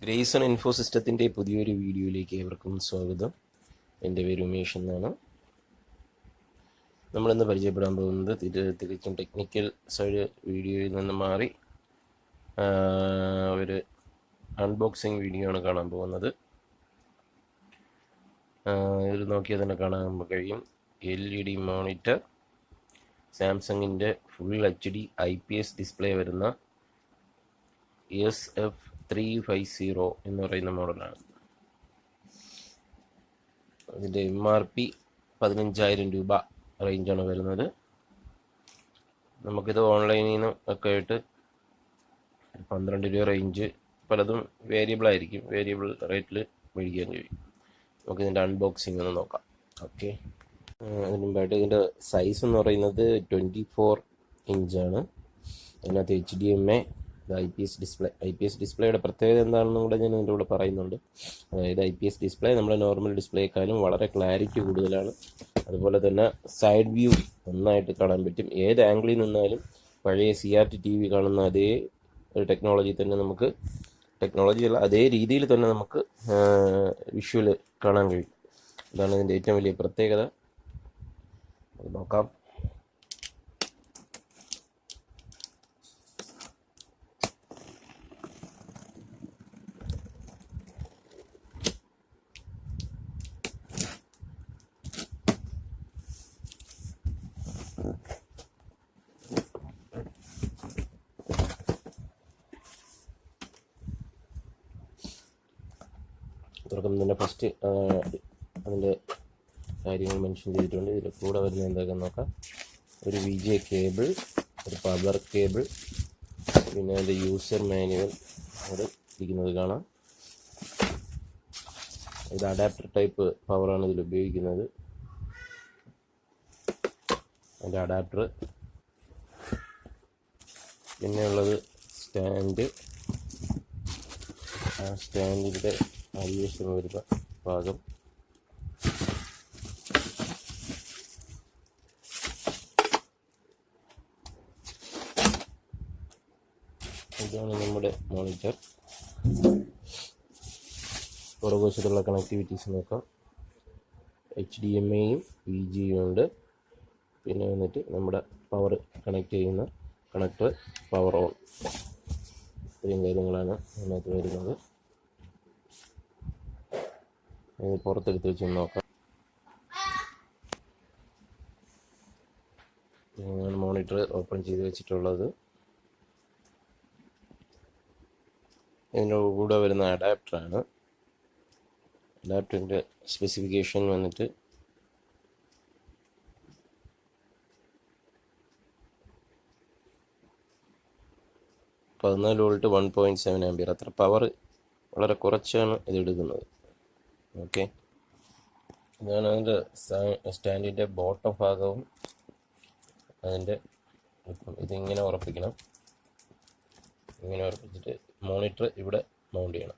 Grayson info സിസ്റ്റത്തിൻ്റെ പുതിയൊരു വീഡിയോയിലേക്ക് ഏവർക്കും സ്വാഗതം. എൻ്റെ പേര് ഉമേഷ് എന്നാണ്. നമ്മളിന്ന് പരിചയപ്പെടാൻ പോകുന്നത് തികച്ചും ടെക്നിക്കൽ സൈഡ് വീഡിയോയിൽ നിന്ന് മാറി ഒരു അൺബോക്സിങ് വീഡിയോ ആണ് കാണാൻ പോകുന്നത്. ഇത് നോക്കിയാൽ തന്നെ കാണാൻ കഴിയും. LED മോണിറ്റർ, സാംസങ്ങിൻ്റെ ഫുൾ HD IPS ഡിസ്പ്ലേ വരുന്ന SF350 എന്ന് പറയുന്ന മോഡലാണ്. അതിൻ്റെ MRP 15,000 രൂപ റേഞ്ചാണ് വരുന്നത്. നമുക്കിത് ഓൺലൈനിൽ നിന്ന് ഒക്കെ ആയിട്ട് 12 രൂപ റേഞ്ച്, പലതും വേരിയബിൾ ആയിരിക്കും, വേരിയബിൾ റേറ്റിൽ മേടിക്കാൻ കഴിയും. നമുക്കിതിൻ്റെ അൺബോക്സിങ് ഒന്ന് നോക്കാം. ഓക്കെ, അതിന് മുമ്പായിട്ട് ഇതിൻ്റെ സൈസ് എന്ന് പറയുന്നത് 24 ഇഞ്ചാണ്. അതിനകത്ത് HDMI, IPS ഡിസ്പ്ലേയുടെ പ്രത്യേകത എന്താണെന്നും കൂടെ ഞാൻ ഇതിൻ്റെ കൂടെ പറയുന്നുണ്ട്. അതായത് IPS ഡിസ്പ്ലേ നമ്മുടെ നോർമൽ ഡിസ്പ്ലേക്കാളും വളരെ ക്ലാരിറ്റി കൂടുതലാണ്. അതുപോലെ തന്നെ സൈഡ് വ്യൂ നന്നായിട്ട് കാണാൻ പറ്റും. ഏത് ആംഗിളിൽ നിന്നാലും പഴയ CRT TV കാണുന്ന അതേ ഒരു ടെക്നോളജി തന്നെ നമുക്ക്, ടെക്നോളജിയല്ല അതേ രീതിയിൽ തന്നെ നമുക്ക് വിഷ്വൽ കാണാൻ കഴിയും. ഇതാണ് ഇതിൻ്റെ ഏറ്റവും വലിയ പ്രത്യേകത. നോക്കാം. തുറക്കുമ്പോൾ തന്നെ ഫസ്റ്റ് അതിൻ്റെ കാര്യങ്ങൾ മെൻഷൻ ചെയ്തിട്ടുണ്ട്. ഇതിൽ കൂടെ വരുന്ന എന്താണെന്ന് നോക്കാം. ഒരു VGA കേബിൾ, ഒരു പവർ കേബിൾ, പിന്നെ അതിൻ്റെ യൂസർ മാനുവൽ അത് ഇരിക്കുന്നത് കാണാം. ഇത് അഡാപ്റ്റർ ടൈപ്പ് പവറാണ് ഇതിൽ ഉപയോഗിക്കുന്നത്. അതിൻ്റെ അഡാപ്റ്റർ, പിന്നെ ഉള്ളത് സ്റ്റാൻഡ്. ആ സ്റ്റാൻഡിൻ്റെ അടിവശം വരുന്ന ഭാഗം, ഇതാണ് നമ്മുടെ മോണിറ്റർ. പുറകുവശത്തുള്ള കണക്ടിവിറ്റീസ് നോക്കാം. HDMIയും VGAയും ഉണ്ട്. പിന്നെ വന്നിട്ട് നമ്മുടെ പവർ കണക്ട് ചെയ്യുന്ന കണക്ടർ, പവർ ഓൺ, ഇത്രയും കാര്യങ്ങളാണ് അതിനകത്ത് വരുന്നത്. പുറത്തെടുത്ത് വെച്ച് നോക്കാം. മോണിറ്റർ ഓപ്പൺ ചെയ്ത് വെച്ചിട്ടുള്ളത്. ഇതിൻ്റെ കൂടെ വരുന്ന അഡാപ്റ്ററാണ്. അഡാപ്റ്ററിൻ്റെ സ്പെസിഫിക്കേഷൻ വന്നിട്ട് 14 വോൾട്ട് 1.7 ആംപിയർ. അത്ര പവർ വളരെ കുറച്ചാണ് ഇത് എടുക്കുന്നത്. ഓക്കെ, ഇതാണ് അതിൻ്റെ സ്റ്റാൻഡിൻ്റെ ബോട്ടം ഭാഗവും. അതിൻ്റെ ഇതിങ്ങനെ ഉറപ്പിക്കണം. ഇങ്ങനെ ഉറപ്പിച്ചിട്ട് മോണിറ്റർ ഇവിടെ മൗണ്ട് ചെയ്യണം.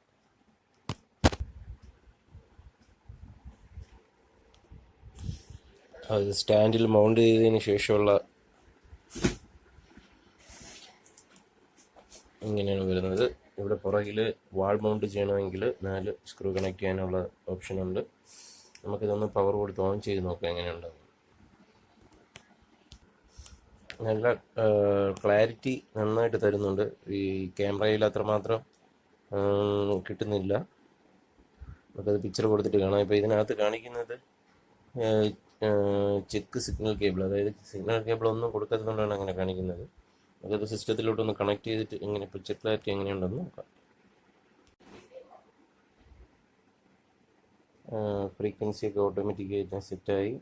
അത് സ്റ്റാൻഡിൽ മൗണ്ട് ചെയ്തതിന് ശേഷമുള്ള ഇങ്ങനെയാണ് വരുന്നത്. ഇവിടെ പുറകിൽ വാൾ മൗണ്ട് ചെയ്യണമെങ്കിൽ 4 സ്ക്രൂ കണക്ട് ചെയ്യാനുള്ള ഓപ്ഷൻ ഉണ്ട്. നമുക്കിതൊന്ന് പവർ കൊടുത്ത് ഓൺ ചെയ്ത് നോക്കാം എങ്ങനെയുണ്ടാവും. നല്ല ക്ലാരിറ്റി നന്നായിട്ട് തരുന്നുണ്ട്. ഈ ക്യാമറയിൽ അത്രമാത്രം കിട്ടുന്നില്ല. നമുക്കത് പിക്ചർ കൊടുത്തിട്ട് കാണാം. ഇപ്പോൾ ഇതിനകത്ത് കാണിക്കുന്നത് ചെക്ക് സിഗ്നൽ കേബിൾ, അതായത് സിഗ്നൽ കേബിൾ ഒന്നും കൊടുക്കാത്തതുകൊണ്ടാണ് അങ്ങനെ കാണിക്കുന്നത്. നമുക്കത് സിസ്റ്റത്തിലോട്ടൊന്ന് കണക്ട് ചെയ്തിട്ട് എങ്ങനെ പിക്ചർ ക്ലാരിറ്റി എങ്ങനെയുണ്ടെന്ന് നോക്കാം. ഫ്രീക്വൻസിയൊക്കെ ഓട്ടോമാറ്റിക്കായിട്ട് സെറ്റായി.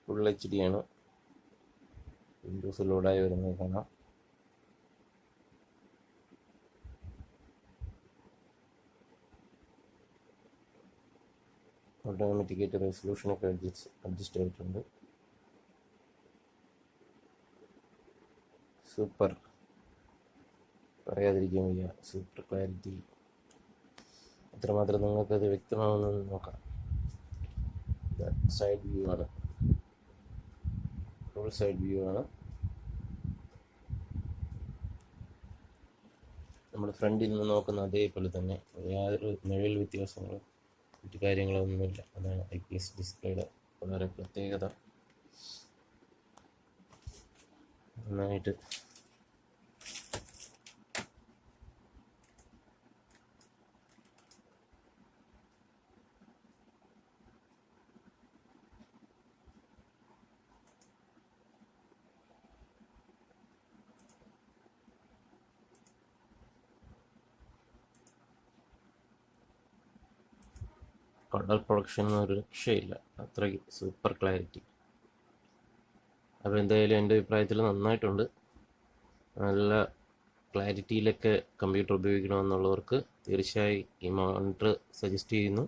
ഫുൾ HD ആണ്. വിൻഡോസ് ലോഡായി വരുന്നത് കാണാം. ഓട്ടോമാറ്റിക്കായിട്ട് റെസൊല്യൂഷനൊക്കെ അഡ്ജസ്റ്റ് ആയിട്ടുണ്ട്. സൂപ്പർ, പറയാതിരിക്കാൻ വയ്യ. Super clarity. എത്രമാത്രം നിങ്ങൾക്കത് വ്യക്തമാവുമെന്ന് നോക്കാം. സൈഡ് വ്യൂ ആണ്, ഫുൾ സൈഡ് വ്യൂ ആണ്. നമ്മൾ ഫ്രണ്ടിൽ നിന്ന് നോക്കുന്ന അതേപോലെ തന്നെ യാതൊരു നിഴൽ വ്യത്യാസങ്ങളോ മറ്റു കാര്യങ്ങളൊന്നുമില്ല. അതാണ് IPS ഡിസ്പ്ലേയുടെ വളരെ പ്രത്യേകത. നന്നായിട്ട് കളർ പ്രൊഡക്ഷൻ ഒരു രക്ഷയില്ല, അത്രയ്ക്ക് സൂപ്പർ ക്ലാരിറ്റി. അപ്പോൾ എന്തായാലും എൻ്റെ അഭിപ്രായത്തിൽ നന്നായിട്ടുണ്ട്. നല്ല ക്ലാരിറ്റിയിലൊക്കെ കമ്പ്യൂട്ടർ ഉപയോഗിക്കണമെന്നുള്ളവർക്ക് തീർച്ചയായും ഈ മോണിറ്റർ സജസ്റ്റ് ചെയ്യുന്നു.